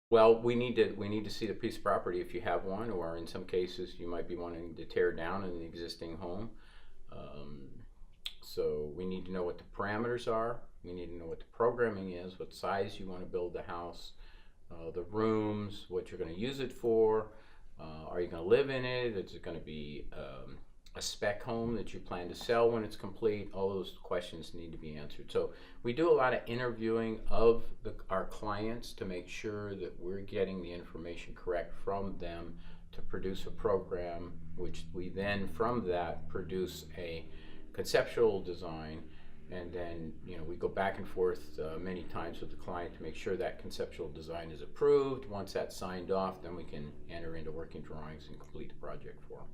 Well, we need to see the piece of property if you have one, or in some cases you might be wanting to tear down an existing home. Um, so we need to know what the parameters are. We need to know what the programming is, what size you want to build the house, the rooms, what you're going to use it for. Are you going to live in it? Is it going to be a spec home that you plan to sell when it's complete? All those questions need to be answered. So we do a lot of interviewing of our clients to make sure that we're getting the information correct from them to produce a program, which we then from that produce a conceptual design, and then we go back and forth many times with the client to make sure that conceptual design is approved. Once that's signed off, then we can enter into working drawings and complete the project for them.